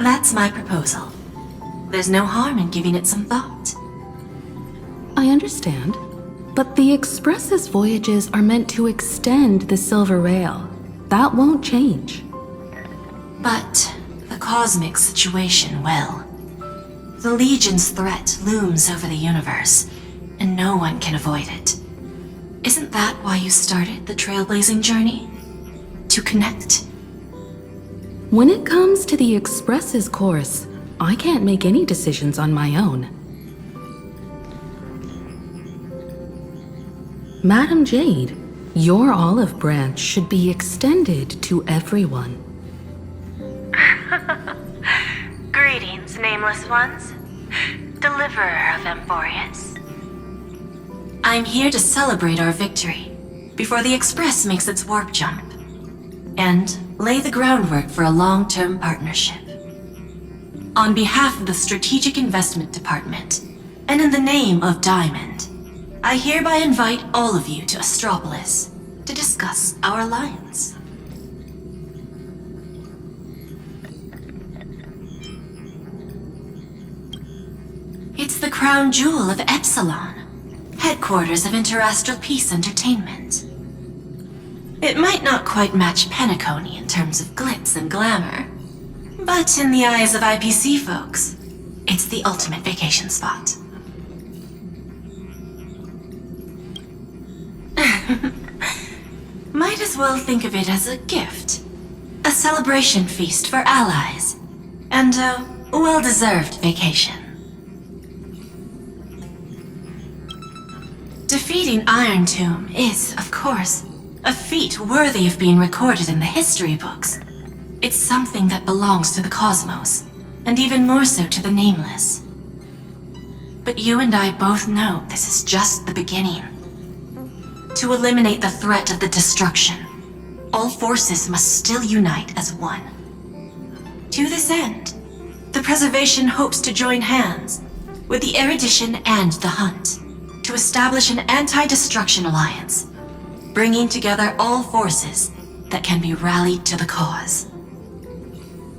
That's my proposal. There's no harm in giving it some thought. I understand, but the Express's voyages are meant to extend the Silver Rail. That won't change. But the cosmic situation will. The Legion's threat looms over the universe, and no one can avoid it. Isn't that why you started the trailblazing journey? To connect? When it comes to the Express's course, I can't make any decisions on my own. Madam Jade, your olive branch should be extended to everyone. Greetings, nameless ones. Deliverer of Emphorius. I'm here to celebrate our victory before the Express makes its warp jump, and lay the groundwork for a long-term partnership. On behalf of the Strategic Investment Department, and in the name of Diamond, I hereby invite all of you to Astropolis to discuss our alliance. It's the crown jewel of Epsilon, headquarters of Interastral Peace Entertainment. It might not quite match Penacony in terms of glitz and glamour, but in the eyes of IPC folks, it's the ultimate vacation spot. Might as well think of it as a gift. A celebration feast for allies, and a well-deserved vacation. Defeating Iron Tomb is, of course, a feat worthy of being recorded in the history books. It's something that belongs to the cosmos, and even more so to the Nameless. But you and I both know this is just the beginning. To eliminate the threat of the destruction, all forces must still unite as one. To this end, the Preservation hopes to join hands with the Erudition and the Hunt to establish an anti-destruction alliance, bringing together all forces that can be rallied to the cause.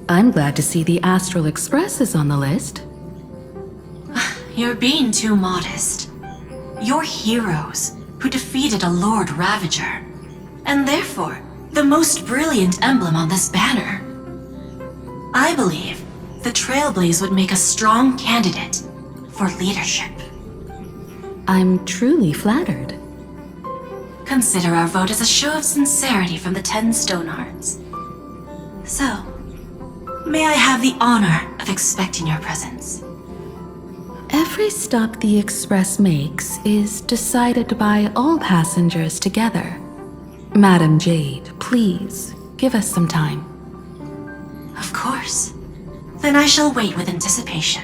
I'm glad to see the Astral Express is on the list. You're being too modest. You're heroes who defeated a Lord Ravager, and therefore the most brilliant emblem on this banner. I believe the Trailblaze would make a strong candidate for leadership. I'm truly flattered. Consider our vote as a show of sincerity from the 10 Stonehearts. So, may I have the honor of expecting your presence? Every stop the Express makes is decided by all passengers together. Madam Jade, please, give us some time. Of course. Then I shall wait with anticipation.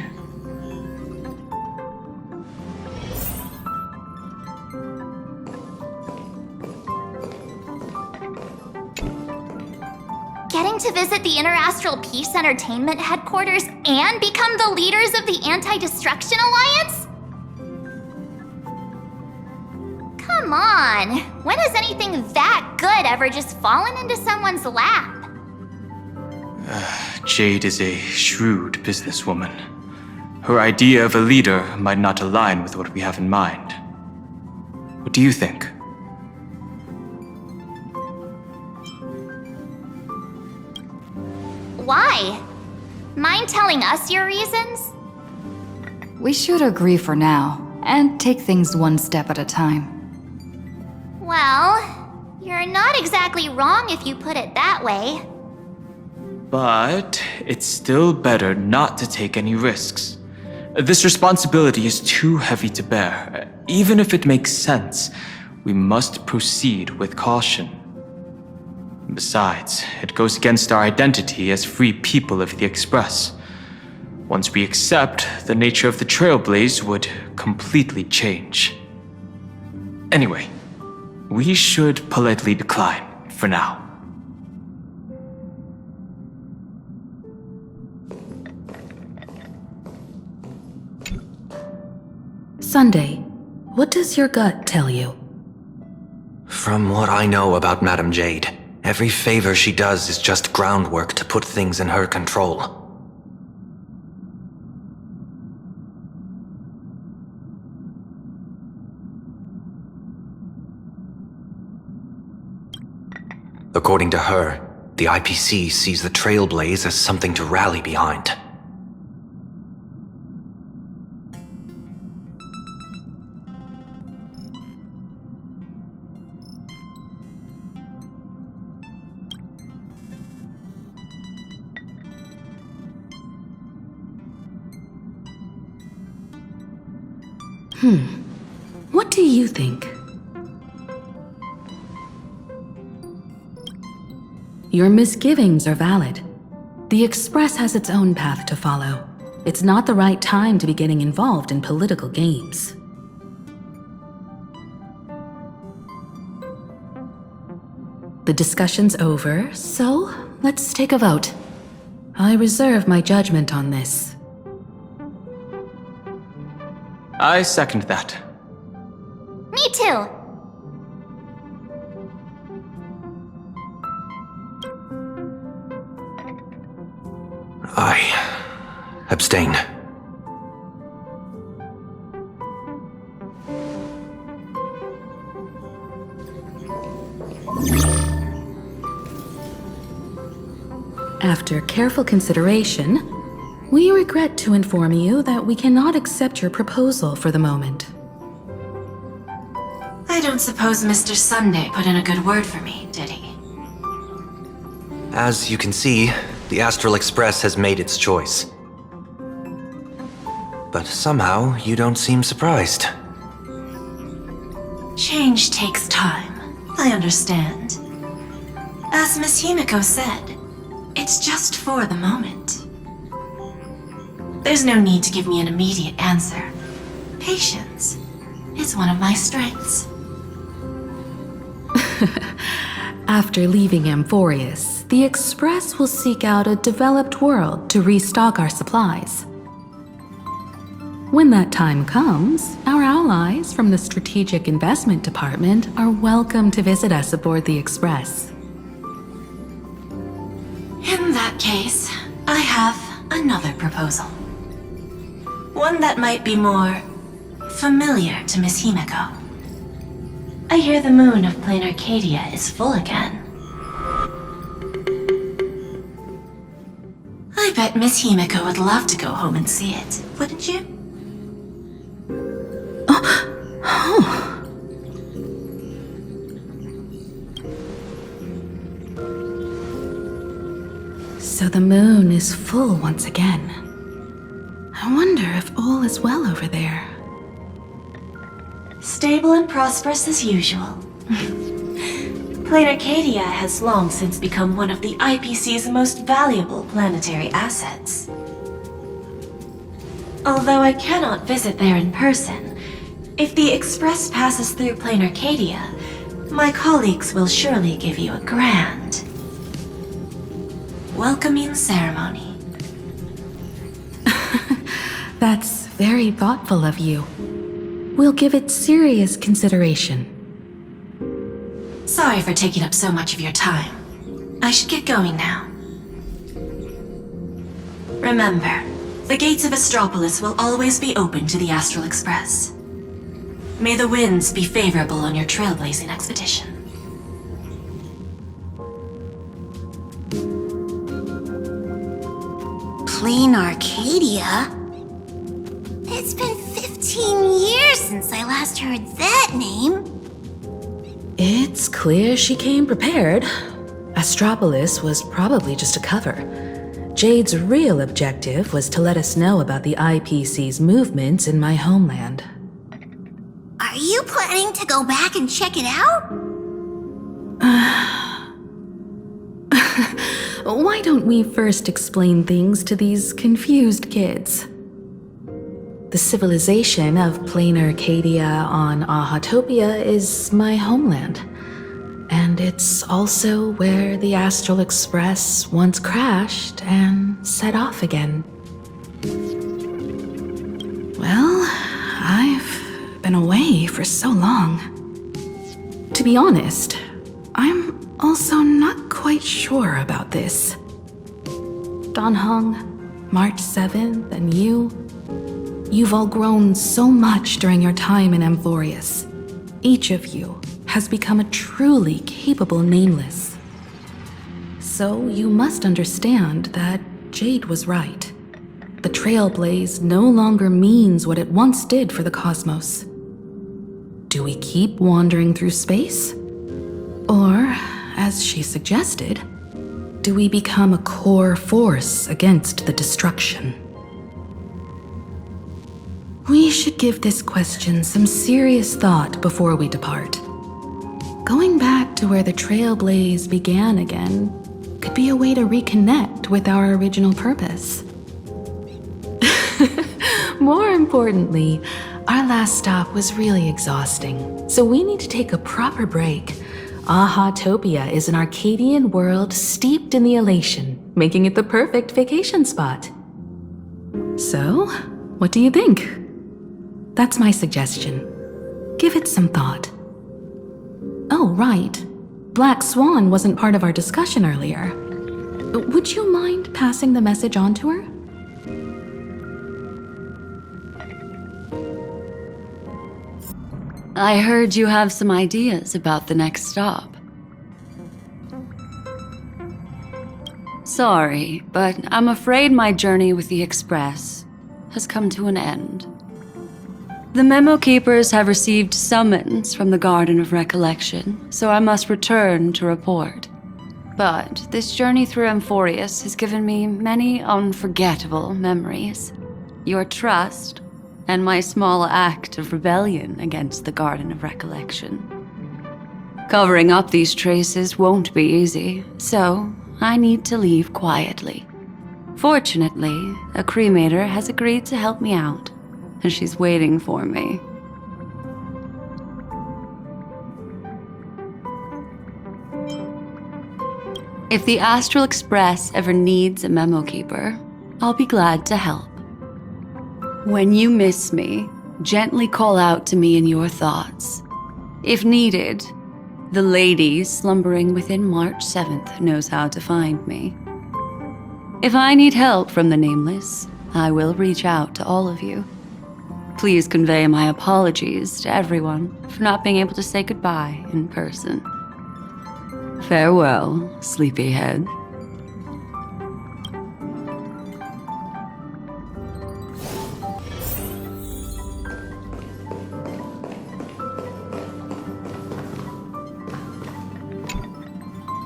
Getting to visit the Interastral Peace Entertainment headquarters and become the leaders of the Anti-Destruction Alliance? Come on, when has anything that good ever just fallen into someone's lap? Jade is a shrewd businesswoman. Her idea of a leader might not align with what we have in mind. What do you think? Why? Mind telling us your reasons? We should agree for now, and take things one step at a time. Well, you're not exactly wrong if you put it that way. But it's still better not to take any risks. This responsibility is too heavy to bear. Even if it makes sense, we must proceed with caution. Besides, it goes against our identity as free people of the Express. Once we accept, the nature of the Trailblaze would completely change. Anyway, we should politely decline for now. Sunday, what does your gut tell you? From what I know about Madam Jade, every favor she does is just groundwork to put things in her control. According to her, the IPC sees the Trailblaze as something to rally behind. What do you think? Your misgivings are valid. The Express has its own path to follow. It's not the right time to be getting involved in political games. The discussion's over, so let's take a vote. I reserve my judgment on this. I second that. Me too. I abstain. After careful consideration, we regret to inform you that we cannot accept your proposal for the moment. I don't suppose Mr. Sunday put in a good word for me, did he? As you can see, the Astral Express has made its choice. But somehow, you don't seem surprised. Change takes time. I understand. As Miss Himiko said, it's just for the moment. There's no need to give me an immediate answer. Patience is one of my strengths. After leaving Amphorius, the Express will seek out a developed world to restock our supplies. When that time comes, our allies from the Strategic Investment Department are welcome to visit us aboard the Express. In that case, I have another proposal. One that might be more familiar to Miss Himiko. I hear the moon of Planarcadia is full again. I bet Miss Himiko would love to go home and see it, wouldn't you? So the moon is full once again. I wonder if all is well over there. Stable and prosperous as usual. Planarcadia has long since become one of the IPC's most valuable planetary assets. Although I cannot visit there in person, if the Express passes through Planarcadia, my colleagues will surely give you a grand welcoming ceremony. That's very thoughtful of you. We'll give it serious consideration. Sorry for taking up so much of your time. I should get going now. Remember, the gates of Astropolis will always be open to the Astral Express. May the winds be favorable on your trailblazing expedition. Planarcadia? It's been 15 years since I last heard that name. It's clear she came prepared. Astropolis was probably just a cover. Jade's real objective was to let us know about the IPC's movements in my homeland. Are you planning to go back and check it out? Why don't we first explain things to these confused kids? The civilization of Planarcadia on Ahatopia is my homeland. And it's also where the Astral Express once crashed and set off again. Well, I've been away for so long. To be honest, I'm also not quite sure about this. Dan Heng, March 7th, and you've all grown so much during your time in Amphorius. Each of you has become a truly capable Nameless. So you must understand that Jade was right. The Trailblaze no longer means what it once did for the cosmos. Do we keep wandering through space? Or, as she suggested, do we become a core force against the destruction? We should give this question some serious thought before we depart. Going back to where the Trailblaze began again could be a way to reconnect with our original purpose. More importantly, our last stop was really exhausting, so we need to take a proper break. Aha-topia is an Arcadian world steeped in the elation, making it the perfect vacation spot. So, what do you think? That's my suggestion. Give it some thought. Oh, right. Black Swan wasn't part of our discussion earlier. Would you mind passing the message on to her? I heard you have some ideas about the next stop. Sorry, but I'm afraid my journey with the Express has come to an end. The Memo Keepers have received summons from the Garden of Recollection, so I must return to report. But this journey through Amphorius has given me many unforgettable memories. Your trust, and my small act of rebellion against the Garden of Recollection. Covering up these traces won't be easy, so I need to leave quietly. Fortunately, a cremator has agreed to help me out, and she's waiting for me. If the Astral Express ever needs a memo keeper, I'll be glad to help. When you miss me, gently call out to me in your thoughts. If needed, the lady slumbering within March 7th knows how to find me. If I need help from the Nameless, I will reach out to all of you. Please convey my apologies to everyone for not being able to say goodbye in person. Farewell, sleepyhead.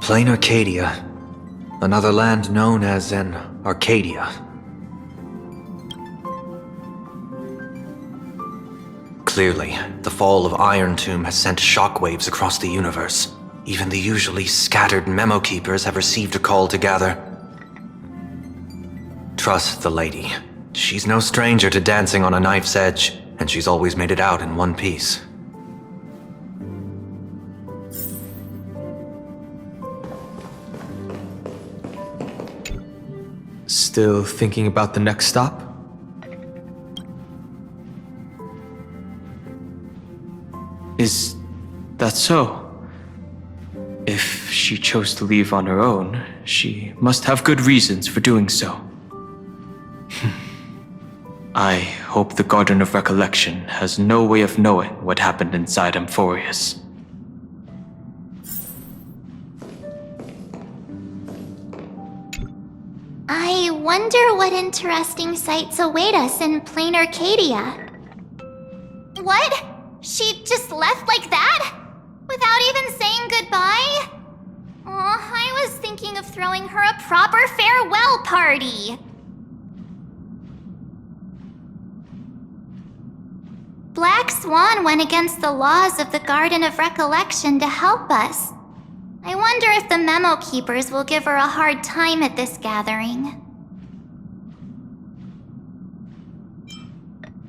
Planarcadia, another land known as an Arcadia. Clearly, the fall of Iron Tomb has sent shockwaves across the universe. Even the usually scattered memo keepers have received a call to gather. Trust the lady. She's no stranger to dancing on a knife's edge, and she's always made it out in one piece. Still thinking about the next stop? Is that so? If she chose to leave on her own, she must have good reasons for doing so. I hope the Garden of Recollection has no way of knowing what happened inside Amphorius. I wonder what interesting sights await us in Planarcadia. What? She just left like that? Without even saying goodbye? Aw, I was thinking of throwing her a proper farewell party. Black Swan went against the laws of the Garden of Recollection to help us. I wonder if the Memo Keepers will give her a hard time at this gathering.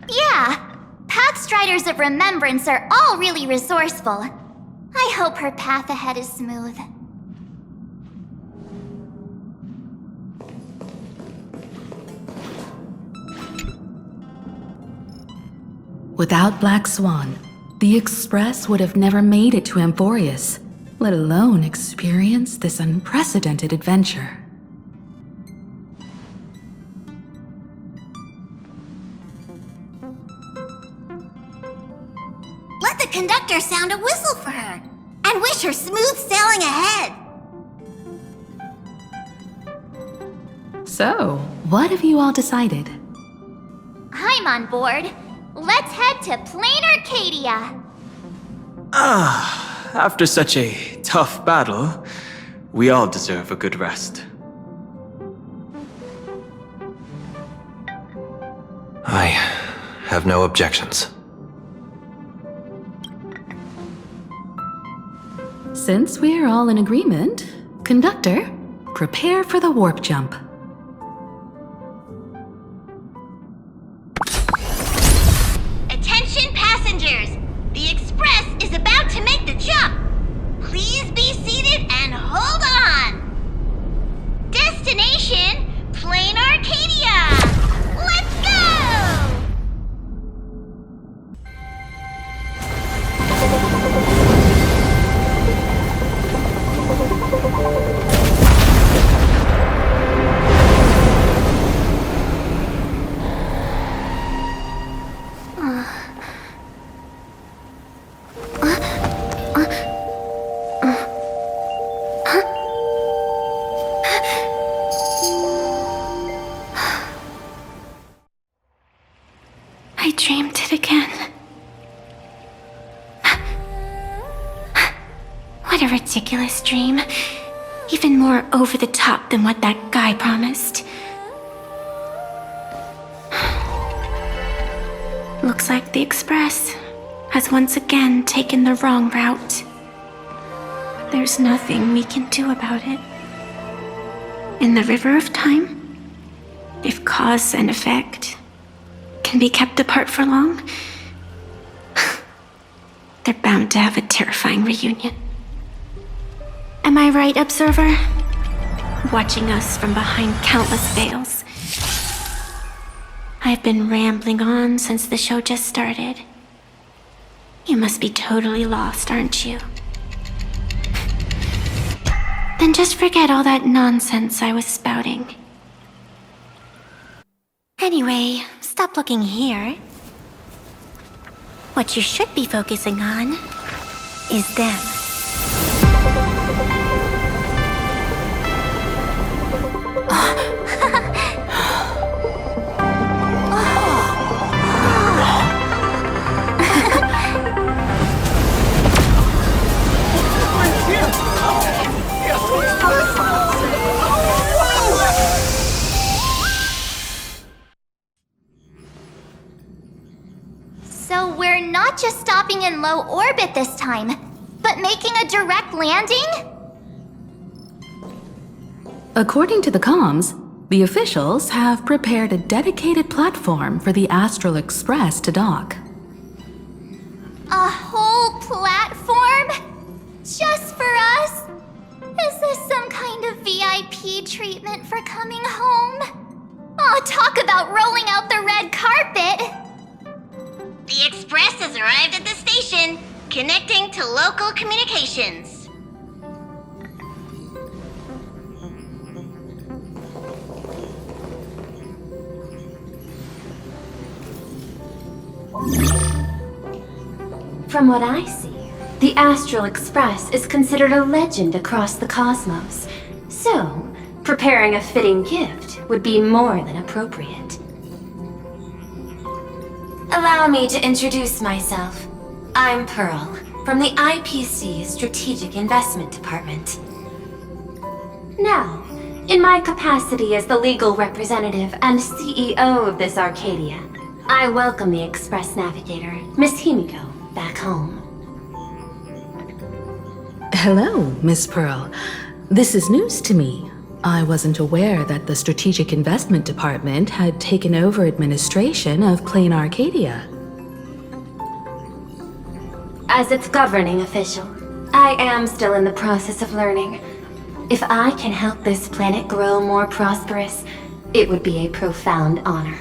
Yeah, Pathstriders of Remembrance are all really resourceful. I hope her path ahead is smooth. Without Black Swan, the Express would have never made it to Amphorius, let alone experience this unprecedented adventure. Let the conductor sound a whistle for her, and wish her smooth sailing ahead. So, what have you all decided? I'm on board. Let's head to Planarcadia. After such a tough battle, we all deserve a good rest. I have no objections. Since we're all in agreement, Conductor, prepare for the warp jump. Attention passengers! The Express is about to make the jump! Please be seated and hold on! Destination, Planarcadia! Let's go! I dreamed it again. What a ridiculous dream. Even more over the top than what that guy promised. Looks like the Express has once again taken the wrong route. There's nothing we can do about it. In the river of time, if cause and effect can be kept apart for long, they're bound to have a terrifying reunion. Am I right, Observer? Watching us from behind countless veils. I've been rambling on since the show just started. You must be totally lost, aren't you? Then just forget all that nonsense I was spouting. Anyway, stop looking here. What you should be focusing on is them. So we're not just stopping in low orbit this time, but making a direct landing? According to the comms, the officials have prepared a dedicated platform for the Astral Express to dock. A whole platform? Just for us? Is this some kind of VIP treatment for coming home? Oh, talk about rolling out the red carpet! The Express has arrived at the station, connecting to local communications. From what I see, the Astral Express is considered a legend across the cosmos. So, preparing a fitting gift would be more than appropriate. Allow me to introduce myself. I'm Pearl, from the IPC Strategic Investment Department. Now, in my capacity as the legal representative and CEO of this Arcadia, I welcome the Express Navigator, Miss Himiko, back home. Hello, Miss Pearl. This is news to me. I wasn't aware that the Strategic Investment Department had taken over administration of Planarcadia. As its governing official, I am still in the process of learning. If I can help this planet grow more prosperous, it would be a profound honor.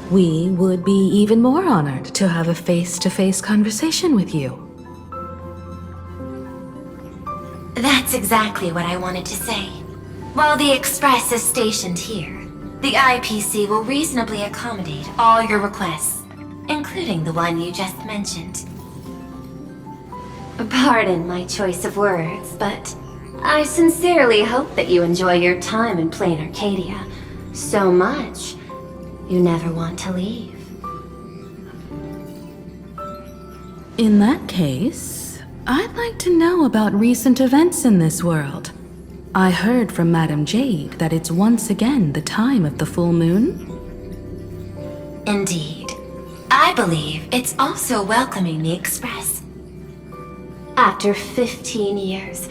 We would be even more honored to have a face-to-face conversation with you. That's exactly what I wanted to say. While the Express is stationed here, the IPC will reasonably accommodate all your requests, including the one you just mentioned. Pardon my choice of words, but I sincerely hope that you enjoy your time in Planarcadia so much you never want to leave. In that case, I'd like to know about recent events in this world. I heard from Madame Jade that it's once again the time of the full moon. Indeed. I believe it's also welcoming the Express. After 15 years,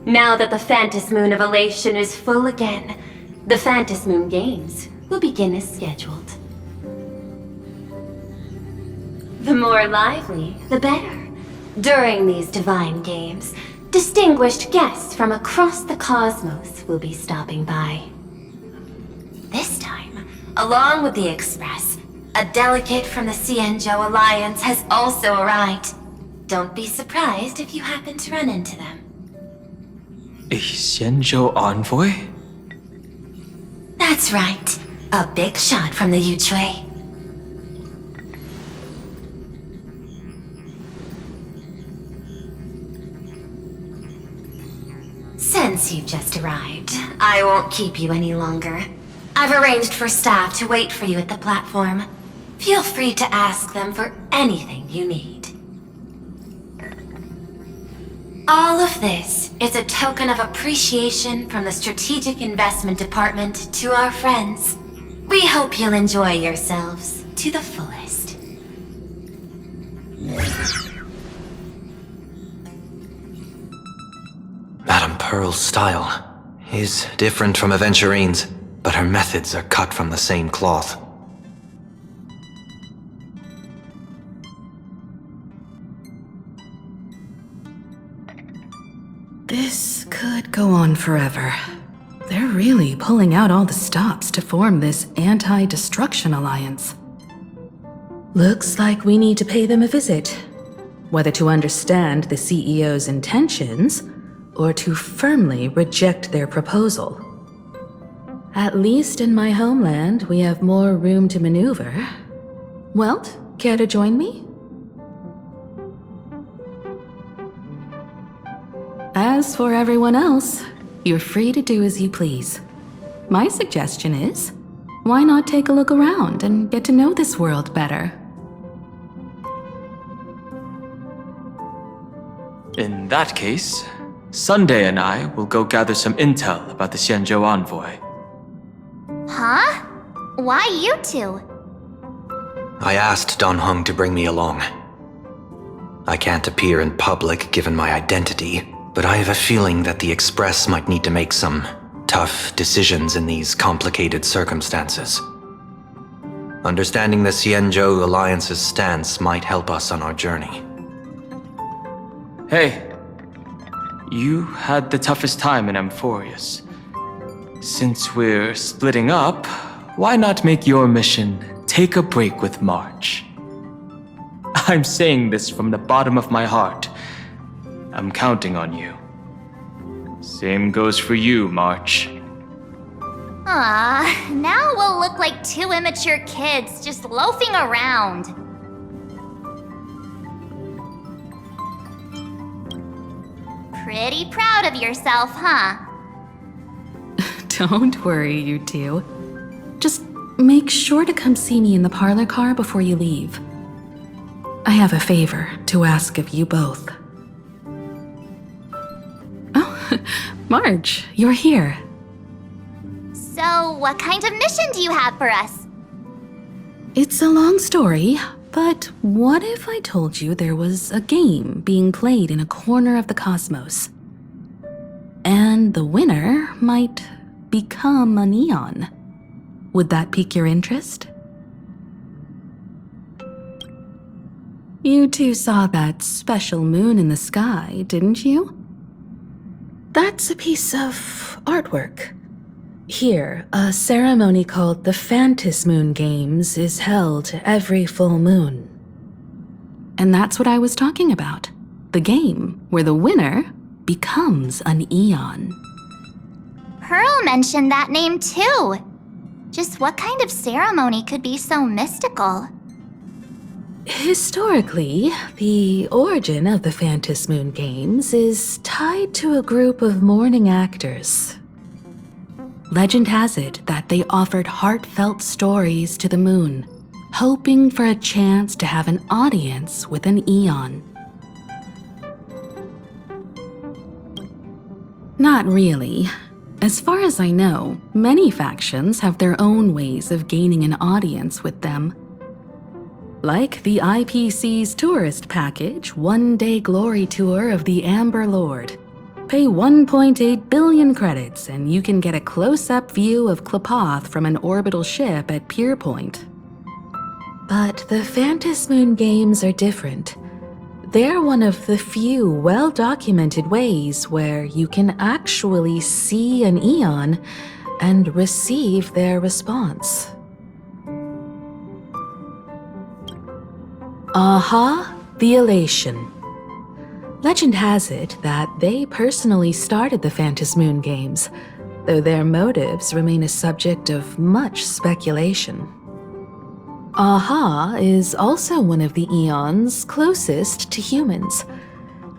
now that the Phantas Moon of Elation is full again, the Phantas Moon Games will begin as scheduled. The more lively, the better. During these divine games, distinguished guests from across the cosmos will be stopping by. This time, along with the Express, a delegate from the Xianzhou Alliance has also arrived. Don't be surprised if you happen to run into them. A Xianzhou envoy? That's right. A big shot from the Yuchui. Since you've just arrived, I won't keep you any longer. I've arranged for staff to wait for you at the platform. Feel free to ask them for anything you need. All of this is a token of appreciation from the Strategic Investment Department to our friends. We hope you'll enjoy yourselves to the fullest. Madame Pearl's style is different from Aventurine's, but her methods are cut from the same cloth. This could go on forever. They're really pulling out all the stops to form this anti-destruction alliance. Looks like we need to pay them a visit. Whether to understand the CEO's intentions, or to firmly reject their proposal. At least in my homeland, we have more room to maneuver. Welt, care to join me? As for everyone else, you're free to do as you please. My suggestion is, why not take a look around and get to know this world better? In that case, Sunday and I will go gather some intel about the Xianzhou envoy. Huh? Why you two? I asked Don Hung to bring me along. I can't appear in public given my identity, but I have a feeling that the Express might need to make some tough decisions in these complicated circumstances. Understanding the Xianzhou Alliance's stance might help us on our journey. Hey, you had the toughest time in Amphorius. Since we're splitting up, why not make your mission take a break with March? I'm saying this from the bottom of my heart. I'm counting on you. Same goes for you, March. Ah, now we'll look like two immature kids just loafing around. Pretty proud of yourself, huh? Don't worry, you two. Just make sure to come see me in the parlor car before you leave. I have a favor to ask of you both. Oh, Marge, you're here. So, what kind of mission do you have for us? It's a long story, but what if I told you there was a game being played in a corner of the cosmos? And the winner might become a neon. Would that pique your interest? You two saw that special moon in the sky, didn't you? That's a piece of artwork. Here, a ceremony called the Phantas Moon Games is held every full moon. And that's what I was talking about. The game where the winner becomes an eon. Pearl mentioned that name too. Just what kind of ceremony could be so mystical? Historically, the origin of the Phantom Moon Games is tied to a group of mourning actors. Legend has it that they offered heartfelt stories to the moon, hoping for a chance to have an audience with an Eon. Not really. As far as I know, many factions have their own ways of gaining an audience with them. Like the IPC's tourist package, one-day glory tour of the Amber Lord. Pay 1.8 billion credits and you can get a close-up view of Klapoth from an orbital ship at Pier Point. But the Phantom Moon Games are different. They're one of the few well-documented ways where you can actually see an Eon and receive their response. Aha, the Elation. Legend has it that they personally started the Phantom Moon Games, though their motives remain a subject of much speculation. Aha is also one of the Eons closest to humans.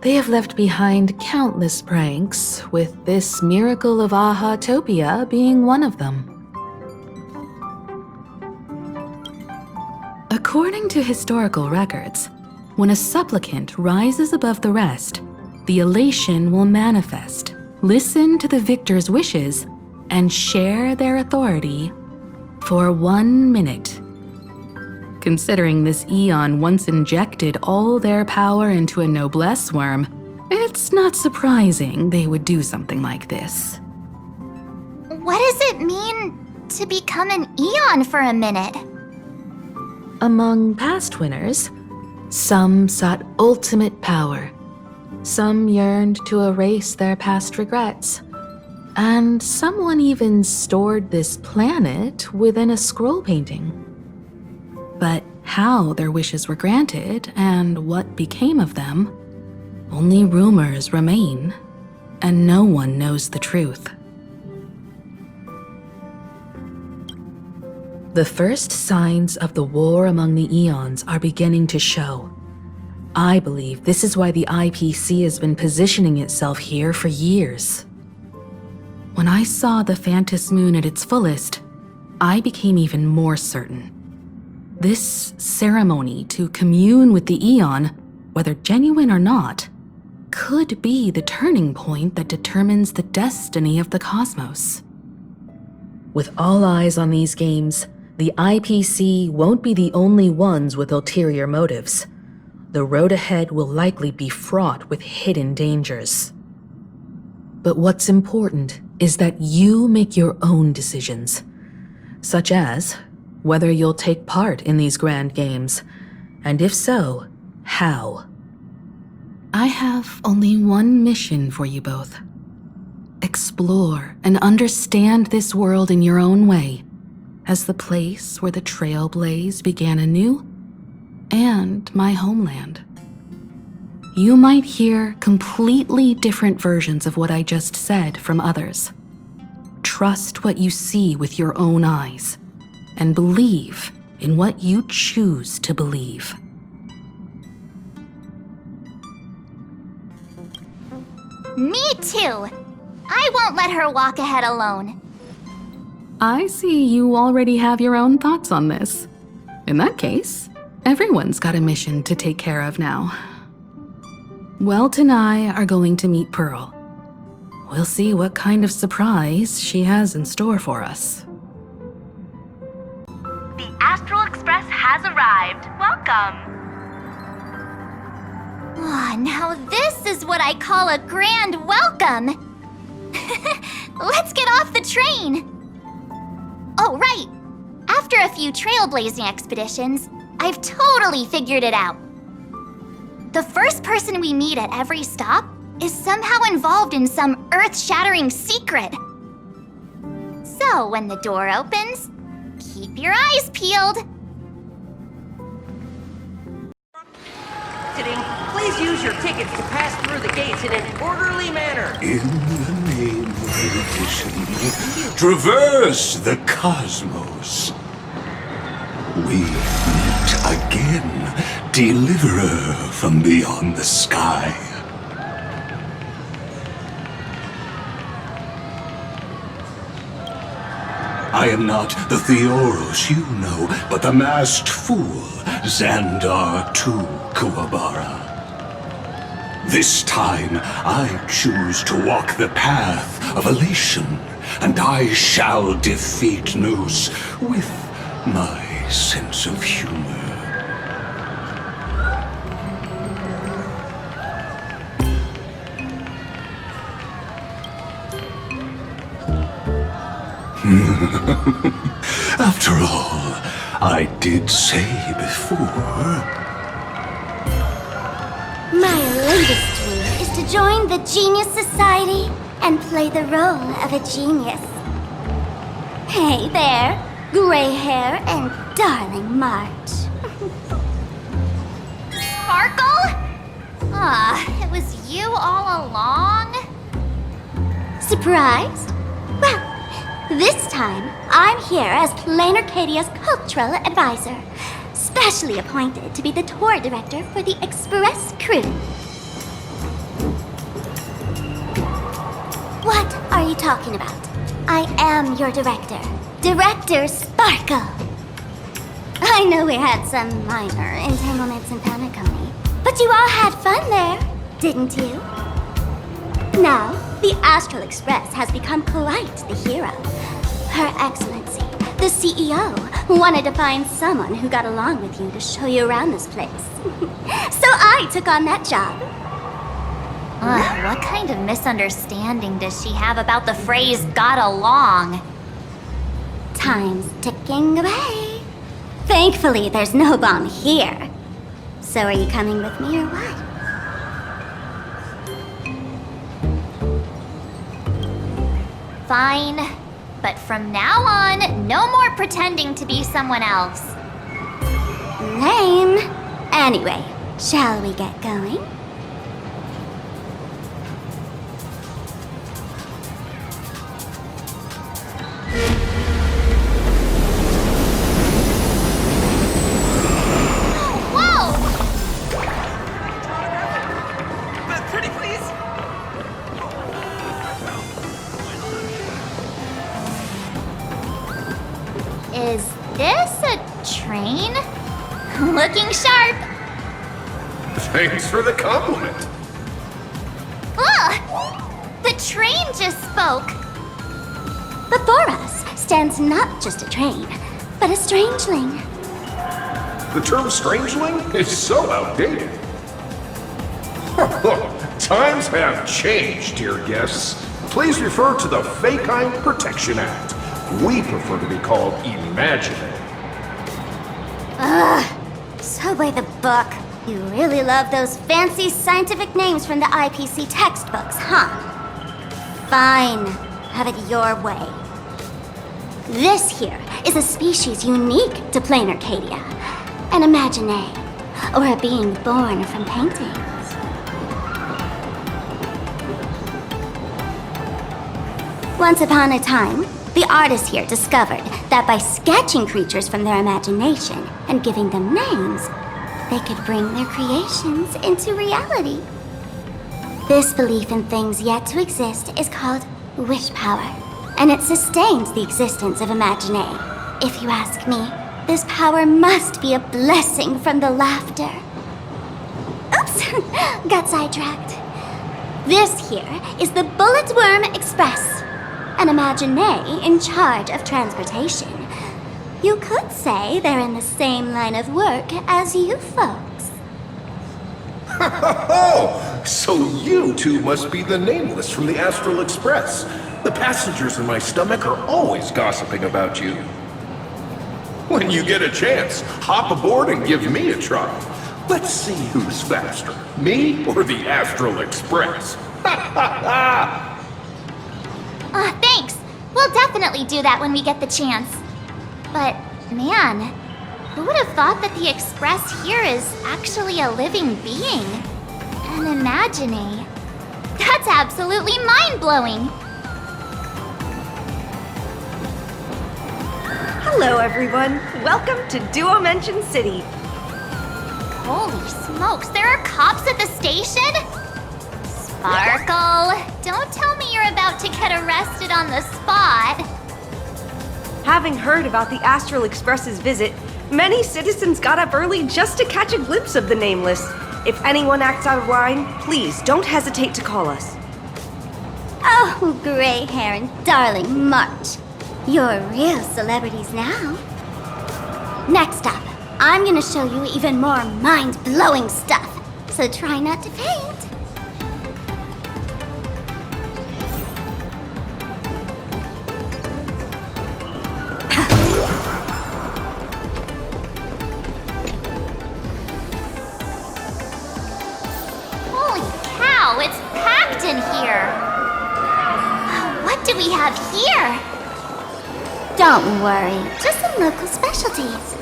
They have left behind countless pranks, with this miracle of Aha-topia being one of them. According to historical records, when a supplicant rises above the rest, the elation will manifest, listen to the victor's wishes, and share their authority for 1 minute. Considering this Eon once injected all their power into a noblesse worm, it's not surprising they would do something like this. What does it mean to become an Eon for a minute? Among past winners, some sought ultimate power, some yearned to erase their past regrets, and someone even stored this planet within a scroll painting. But how their wishes were granted and what became of them, only rumors remain, and no one knows the truth. The first signs of the war among the Eons are beginning to show. I believe this is why the IPC has been positioning itself here for years. When I saw the Phantom Moon at its fullest, I became even more certain. This ceremony to commune with the Eon, whether genuine or not, could be the turning point that determines the destiny of the cosmos. With all eyes on these games, the IPC won't be the only ones with ulterior motives. The road ahead will likely be fraught with hidden dangers. But what's important is that you make your own decisions, such as whether you'll take part in these grand games, and if so, how. I have only one mission for you both. Explore and understand this world in your own way, as the place where the Trailblaze began anew, and my homeland. You might hear completely different versions of what I just said from others. Trust what you see with your own eyes, and believe in what you choose to believe. Me too! I won't let her walk ahead alone. I see you already have your own thoughts on this. In that case, everyone's got a mission to take care of now. Welt and I are going to meet Pearl. We'll see what kind of surprise she has in store for us. The Astral Express has arrived. Welcome. Oh, now this is what I call a grand welcome. Let's get off the train. Oh, right. After a few trailblazing expeditions, I've totally figured it out. The first person we meet at every stop is somehow involved in some earth-shattering secret. So when the door opens, keep your eyes peeled. Please use your tickets to pass through the gates in an orderly manner. In the name of erudition, traverse the cosmos. We meet again, deliverer from beyond the sky. I am not the Theoros you know, but the masked fool, Xandar II Kuwabara. This time, I choose to walk the path of elation, and I shall defeat Nous with my sense of humor. After all, I did say before... My latest dream is to join the Genius Society and play the role of a genius. Hey there, gray hair and darling March. Sparkle? It was you all along? Surprised? Well, this time I'm here as Planarcadia's cultural advisor, specially appointed to be the tour director for the Express crew. What are you talking about? I am your director, Director Sparkle. I know we had some minor entanglements in Paniconi, but you all had fun there, didn't you? Now, the Astral Express has become quite the hero. Her Excellency, the CEO, wanted to find someone who got along with you to show you around this place. So I took on that job. What kind of misunderstanding does she have about the phrase got along? Time's ticking away. Thankfully, there's no bomb here. So are you coming with me or what? Fine. But from now on, no more pretending to be someone else. Lame. Anyway, shall we get going? Whoa! Pretty please? Is this a train? Looking sharp. Thanks for the compliment. Ugh! The train just spoke. Before us stands not just a train, but a strangeling. The term strangeling is so outdated. Times have changed, dear guests. Please refer to the Fekine Protection Act. We prefer to be called imaginary. Ugh. So by the book. You really love those fancy scientific names from the IPC textbooks, huh? Fine. Have it your way. This here is a species unique to Planarcadia. An imaginae, or a being born from paintings. Once upon a time, the artists here discovered that by sketching creatures from their imagination and giving them names, they could bring their creations into reality. This belief in things yet to exist is called wish power, and it sustains the existence of imaginae. If you ask me, this power must be a blessing from the laughter. Oops, got sidetracked. This here is the Bulletworm Express, an imaginae in charge of transportation. You could say they're in the same line of work as you folks. Oh, so you two must be the Nameless from the Astral Express. The passengers in my stomach are always gossiping about you. When you get a chance, hop aboard and give me a try. Let's see who's faster, me or the Astral Express. Thanks. We'll definitely do that when we get the chance. But, man, who would have thought that the Express here is actually a living being? An imaginae. That's absolutely mind-blowing. Hello, everyone. Welcome to Duo Mention City. Holy smokes, there are cops at the station? Sparkle, don't tell me you're about to get arrested on the spot. Having heard about the Astral Express's visit, many citizens got up early just to catch a glimpse of the Nameless. If anyone acts out of line, please don't hesitate to call us. Oh, gray hair and darling March. You're real celebrities now. Next up, I'm gonna show you even more mind-blowing stuff, so try not to faint. Holy cow, it's packed in here. What do we have here? Don't worry, just some local specialties.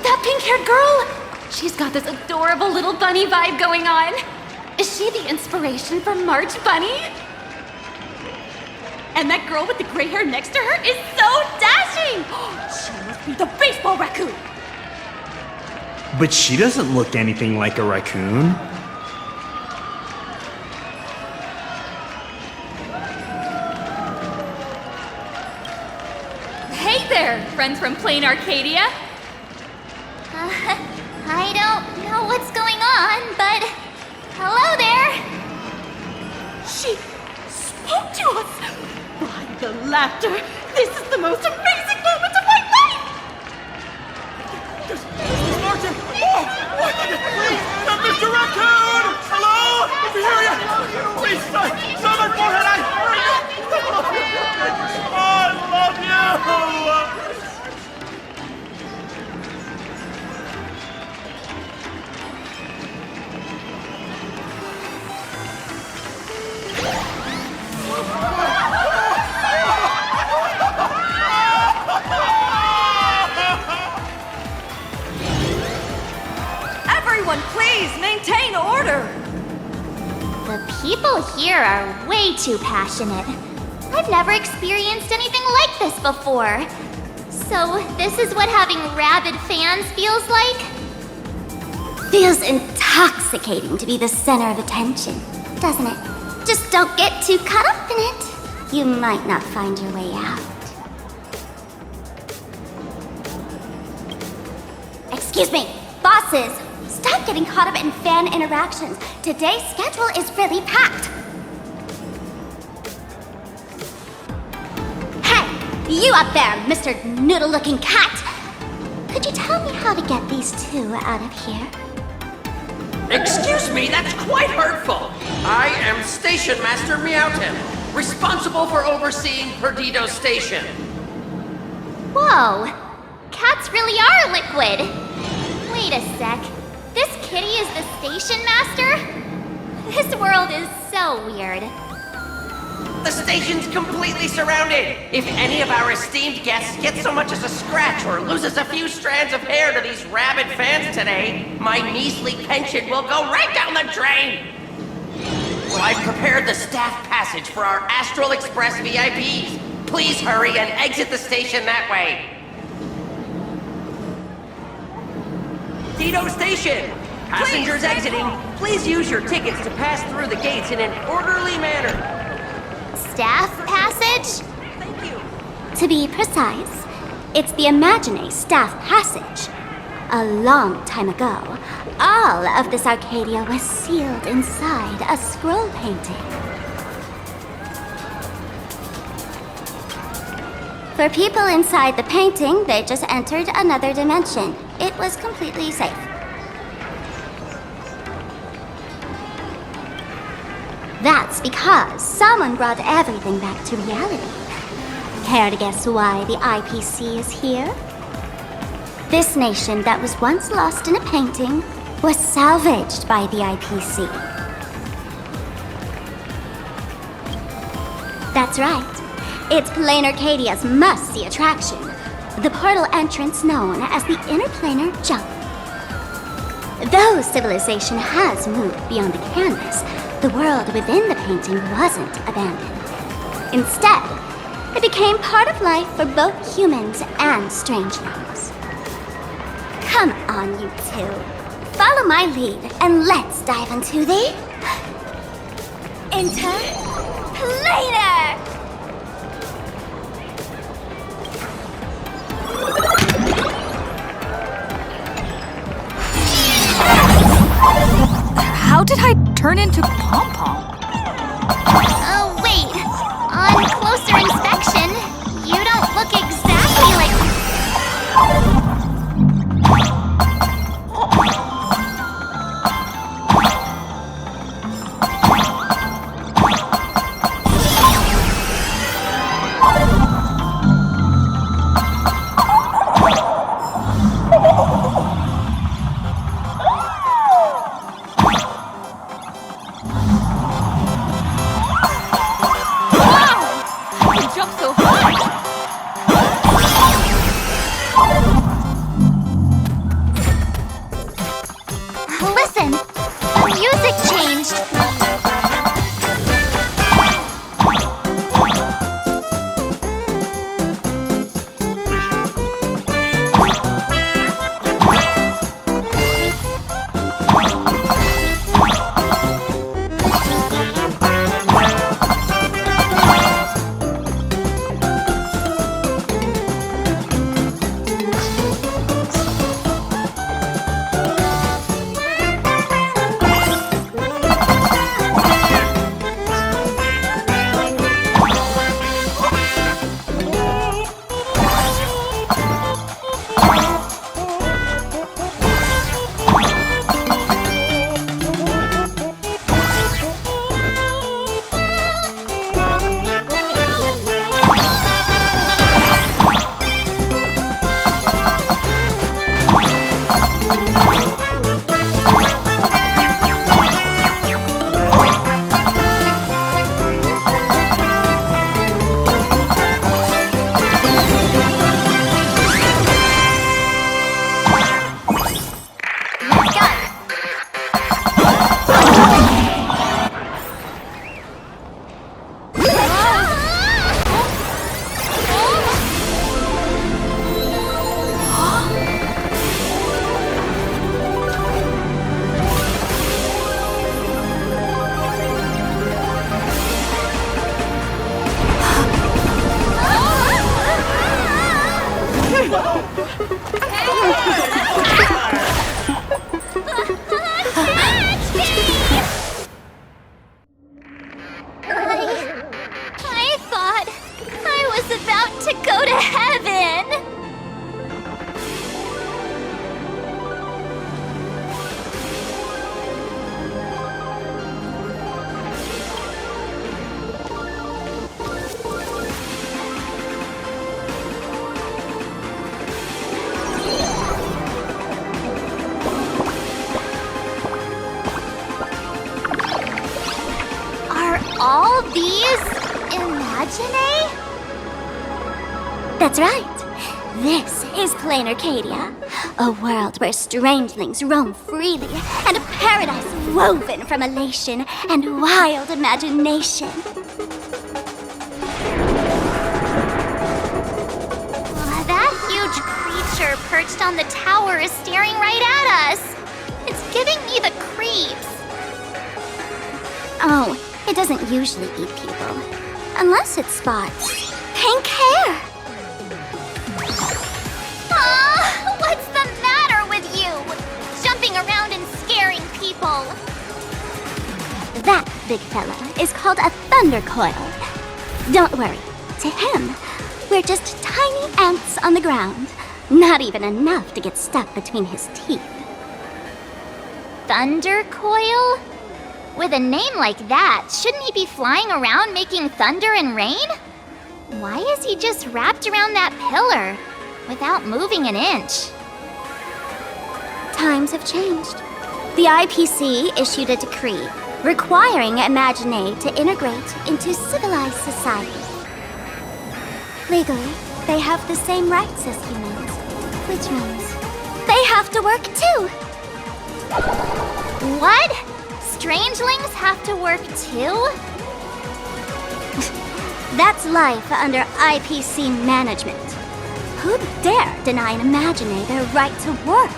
That pink-haired girl! She's got this adorable little bunny vibe going on. Is she the inspiration for March Bunny? And that girl with the gray hair next to her is so dashing! She must be the baseball raccoon! But she doesn't look anything like a raccoon. Hey there, friends from Planarcadia! I don't know what's going on, but hello there. She spoke to us! By the laughter, this is the most amazing moment of my life! Martin! Oh! Please! Mr. Raccoon! Hello? If you hear you! Please, someone for it! I love you! Everyone, please maintain order. The people here are way too passionate. I've never experienced anything like this before. So, this is what having rabid fans feels like? Feels intoxicating to be the center of attention, doesn't it? Just don't get too caught up in it. You might not find your way out. Excuse me, bosses! Stop getting caught up in fan interactions. Today's schedule is really packed. Hey, you up there, Mr. Noodle-looking cat! Could you tell me how to get these two out of here? Excuse me, that's quite hurtful. I am Station Master Meowton, responsible for overseeing Perdido Station. Whoa! Cats really are liquid! Wait a sec. This kitty is the station master? This world is so weird. The station's completely surrounded. If any of our esteemed guests get so much as a scratch or loses a few strands of hair to these rabid fans today, my measly pension will go right down the drain. Well, I've prepared the staff passage for our Astral Express VIPs. Please hurry and exit the station that way. Dido Station! Passengers exiting, please use your tickets to pass through the gates in an orderly manner. Staff passage? Thank you. To be precise, it's the Imagine Staff Passage. A long time ago, all of this Arcadia was sealed inside a scroll painting. For people inside the painting, they just entered another dimension. It was completely safe. That's because someone brought everything back to reality. Care to guess why the IPC is here? This nation that was once lost in a painting was salvaged by the IPC. That's right. It's Planarcadia's must-see attraction. The portal entrance known as the Interplanar Jump. Though civilization has moved beyond the canvas, the world within the painting wasn't abandoned. Instead, it became part of life for both humans and strange things. Come on, you two. Follow my lead and let's dive into the... Planar! How did I turn into Pom-Pom? Oh, wait. On closer inspection, you don't look exactly like... Listen, the music changed. I thought I was about to go to heaven. Are all these imagine? That's right. This is Planarcadia, a world where strangelings roam freely and a paradise woven from elation and wild imagination. That huge creature perched on the tower is staring right at us. It's giving me the creeps. Oh, it doesn't usually eat people. Unless it spots pink hair. Ah, what's the matter with you? Jumping around and scaring people. That big fella is called a thunder coil. Don't worry, to him, we're just tiny ants on the ground. Not even enough to get stuck between his teeth. Thunder coil? With a name like that, shouldn't he be flying around making thunder and rain? Why is he just wrapped around that pillar without moving an inch? Times have changed. The IPC issued a decree requiring Imagine to integrate into civilized society. Legally, they have the same rights as humans, which means they have to work too. What? Strangelings have to work too? That's life under IPC management. Who'd dare deny an Imagine their right to work?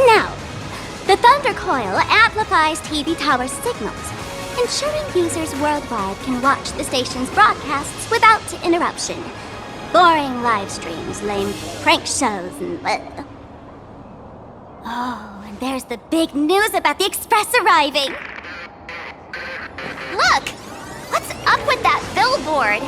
Now, the Thunder Coil amplifies TV tower signals, ensuring users worldwide can watch the station's broadcasts without interruption. Boring live streams, lame prank shows, and bleh. Oh, and there's the big news about the Express arriving! Look! What's up with that billboard?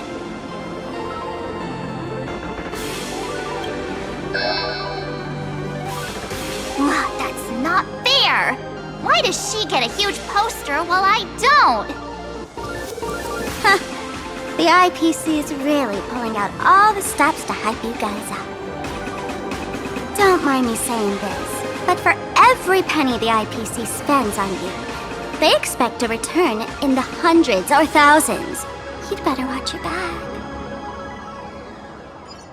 That's not fair! Why does she get a huge poster while I don't? Huh. The IPC is really pulling out all the stops to hype you guys up. Don't mind me saying this, but for every penny the IPC spends on you, they expect a return in the hundreds or thousands. You'd better watch your back.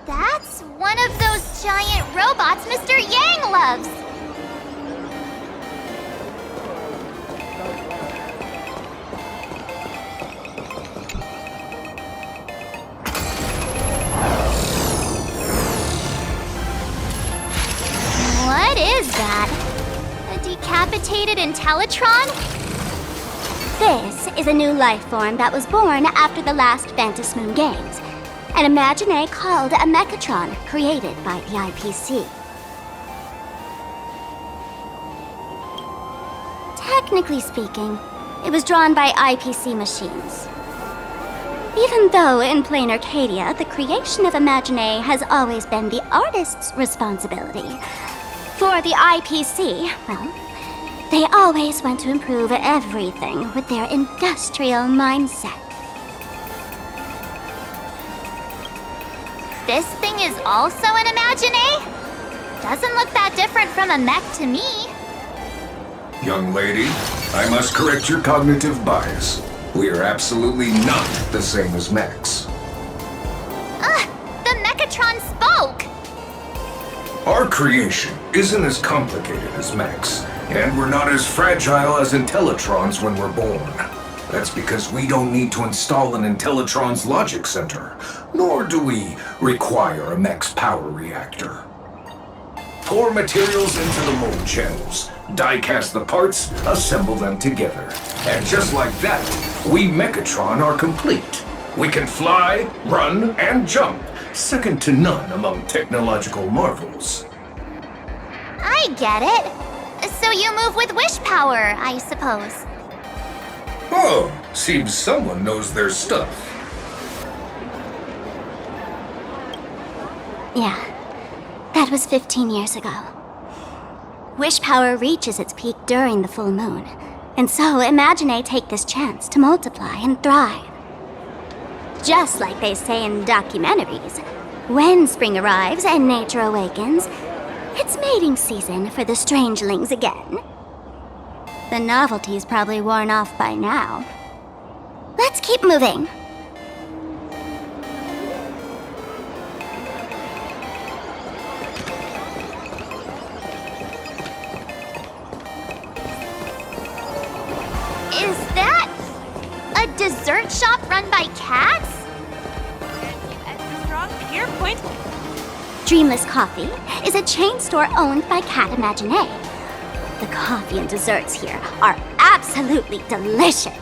That's one of those giant robots Mr. Yang loves! What is that? A decapitated Intellitron? This is a new life form that was born after the last Phantom Moon Games. An Imagine called a Mechatron, created by the IPC. Technically speaking, it was drawn by IPC machines. Even though in Planarcadia, the creation of Imagine has always been the artist's responsibility. For the IPC, well, they always want to improve everything with their industrial mindset. This thing is also an Imagine? Doesn't look that different from a mech to me. Young lady, I must correct your cognitive bias. We are absolutely not the same as mechs. The Mechatron spoke! Our creation isn't as complicated as mechs, and we're not as fragile as Intellitrons when we're born. That's because we don't need to install an Intellitron's logic center, nor do we require a mech's power reactor. Pour materials into the mold channels, die-cast the parts, assemble them together. And just like that, we Mechatron are complete. We can fly, run, and jump, second to none among technological marvels. I get it. So you move with wish power, I suppose. Oh, seems someone knows their stuff. Yeah, that was 15 years ago. Wish power reaches its peak during the full moon, and so Imagine take this chance to multiply and thrive. Just like they say in documentaries, when spring arrives and nature awakens, it's mating season for the strangelings again. The novelty's probably worn off by now. Let's keep moving. Is that a dessert shop run by cats? Extra strong here, point. Dreamless Coffee is a chain store owned by Cat Imagine. The coffee and desserts here are absolutely delicious.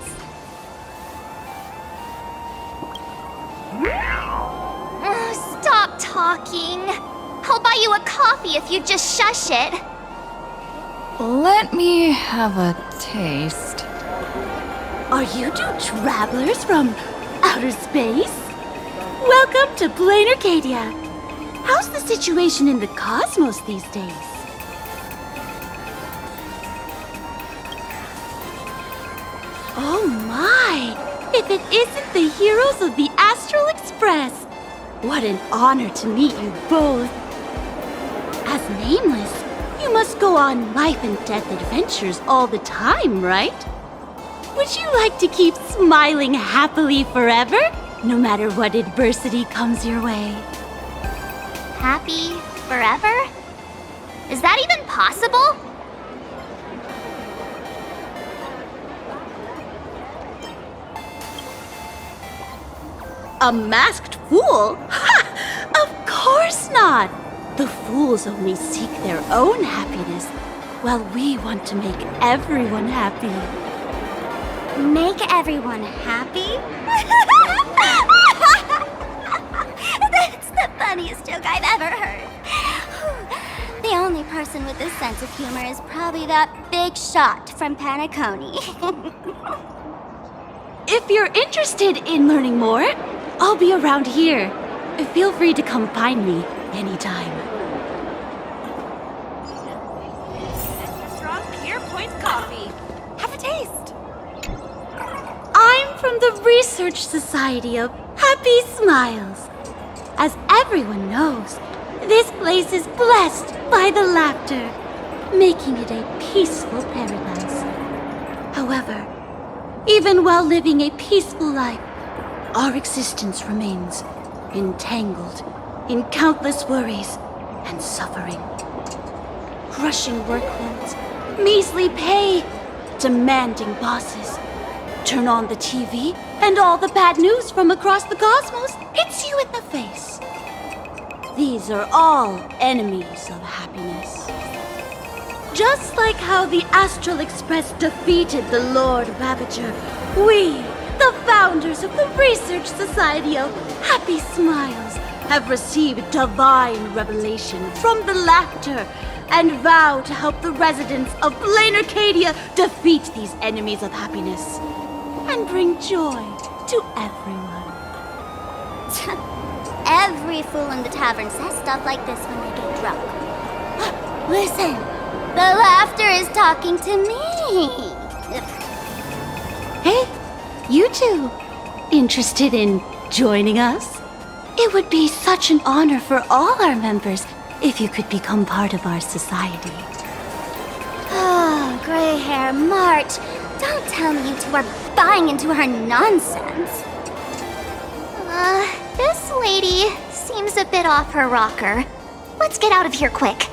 Oh, stop talking. I'll buy you a coffee if you just shush it. Let me have a taste. Are you two travelers from outer space? Welcome to Planarcadia. How's the situation in the cosmos these days? Oh my! If it isn't the heroes of the Astral Express! What an honor to meet you both. As Nameless, you must go on life and death adventures all the time, right? Would you like to keep smiling happily forever, no matter what adversity comes your way? Happy forever? Is that even possible? A masked fool? Ha! Of course not! The fools only seek their own happiness, while we want to make everyone happy. Make everyone happy? That's the funniest joke I've ever heard. The only person with a sense of humor is probably that big shot from Panaconi. If you're interested in learning more, I'll be around here. Feel free to come find me anytime. Strong Pure Point coffee. Have a taste. I'm from the Research Society of Happy Smiles. As everyone knows, this place is blessed by the laughter, making it a peaceful paradise. However, even while living a peaceful life, our existence remains entangled in countless worries and suffering. Crushing workloads, measly pay, demanding bosses. Turn on the TV, and all the bad news from across the cosmos hits you in the face. These are all enemies of happiness. Just like how the Astral Express defeated the Lord Ravager, we, the founders of the Research Society of Happy Smiles, have received divine revelation from the laughter and vow to help the residents of Planarcadia defeat these enemies of happiness and bring joy to everyone. Every fool in the tavern says stuff like this when they get drunk. Listen, the laughter is talking to me. Hey, you two, interested in joining us? It would be such an honor for all our members if you could become part of our society. Oh, gray hair March. Don't tell me you two are buying into her nonsense. This lady seems a bit off her rocker. Let's get out of here quick.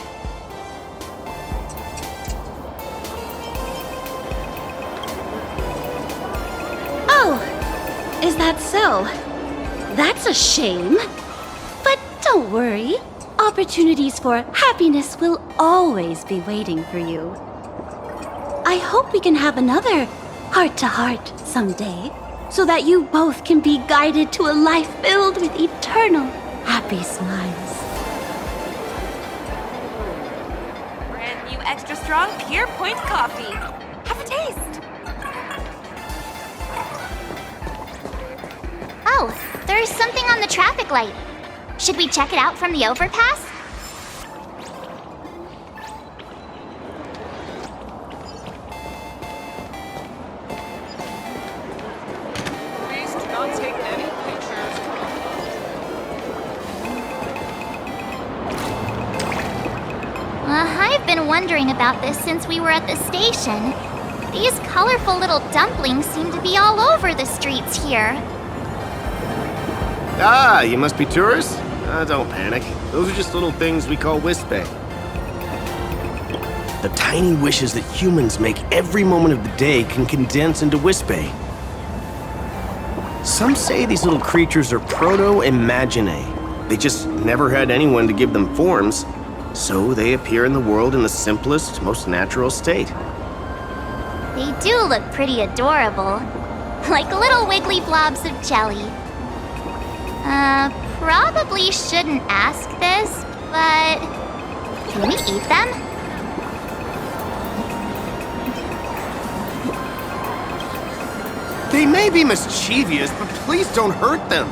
Oh, is that so? That's a shame. But don't worry. Opportunities for happiness will always be waiting for you. I hope we can have another heart-to-heart someday, so that you both can be guided to a life filled with eternal happy smiles. Brand new extra strong Pure Point coffee. Have a taste. Oh, there's something on the traffic light. Should we check it out from the overpass? Please do not take any pictures. I've been wondering about this since we were at the station. These colorful little dumplings seem to be all over the streets here. Ah, you must be tourists? Don't panic. Those are just little things we call Wispay. The tiny wishes that humans make every moment of the day can condense into Wispay. Some say these little creatures are proto-imaginae. They just never had anyone to give them forms, so they appear in the world in the simplest, most natural state. They do look pretty adorable. Like little wiggly blobs of jelly. Probably shouldn't ask this, but can we eat them? They may be mischievous, but please don't hurt them.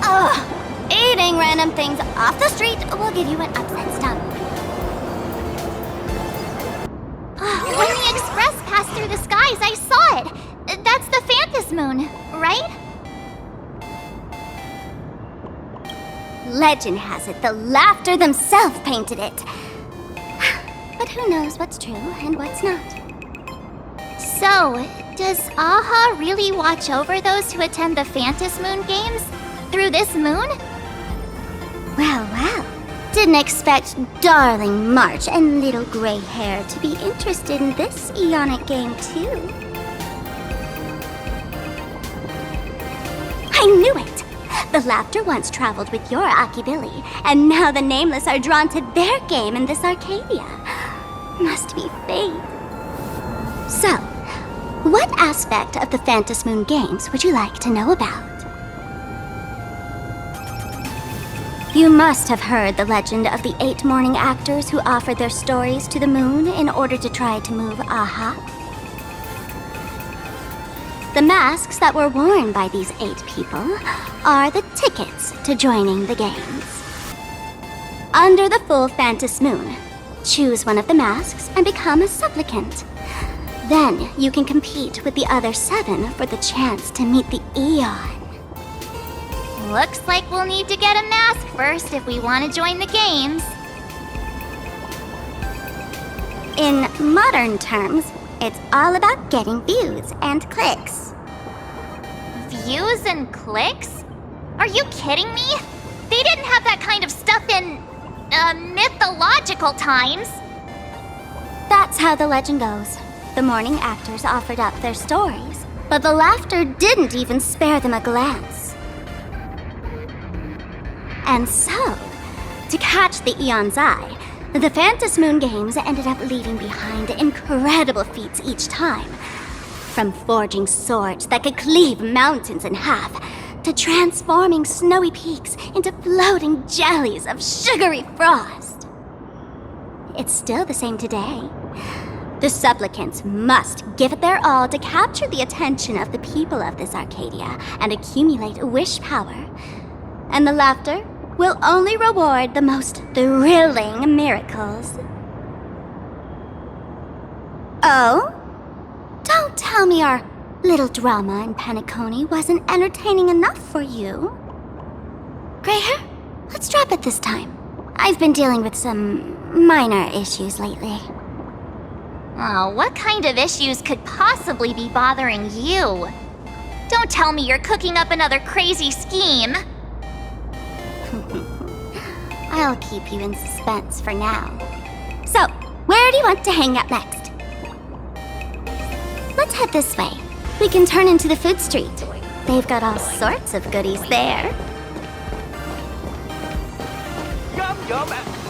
Ugh, eating random things off the street will give you an upset stomach. When the express passed through the skies, I saw it. That's the Phantom Moon, right? Legend has it the laughter themselves painted it. But who knows what's true and what's not. So, does Aha really watch over those who attend the Phantom Moon games? Through this moon? Well. Didn't expect darling March and little gray hair to be interested in this eonic game too. I knew it! The laughter once traveled with your Akibilly, and now the Nameless are drawn to their game in this Arcadia. Must be fate. So, what aspect of the Phantom Moon Games would you like to know about? You must have heard the legend of the 8 morning actors who offered their stories to the moon in order to try to move Aha. The masks that were worn by these 8 people are the tickets to joining the games. Under the full Phantom Moon, choose one of the masks and become a supplicant. Then you can compete with the other 7 for the chance to meet the Eon. Looks like we'll need to get a mask first if we want to join the games. In modern terms, it's all about getting views and clicks. Views and clicks? Are you kidding me? They didn't have that kind of stuff in, mythological times. That's how the legend goes. The morning actors offered up their stories, but the laughter didn't even spare them a glance. And so, to catch the Eon's eye, the Phantom Moon Games ended up leaving behind incredible feats each time. From forging swords that could cleave mountains in half, to transforming snowy peaks into floating jellies of sugary frost. It's still the same today. The supplicants must give it their all to capture the attention of the people of this Arcadia and accumulate wish power. And the laughter will only reward the most thrilling miracles. Oh? Don't tell me our little drama in Penacony wasn't entertaining enough for you. Gray hair, let's drop it this time. I've been dealing with some minor issues lately. Oh, what kind of issues could possibly be bothering you? Don't tell me you're cooking up another crazy scheme. I'll keep you in suspense for now. So, where do you want to hang out next? Let's head this way. We can turn into the food street. They've got all sorts of goodies there. Yum, yum.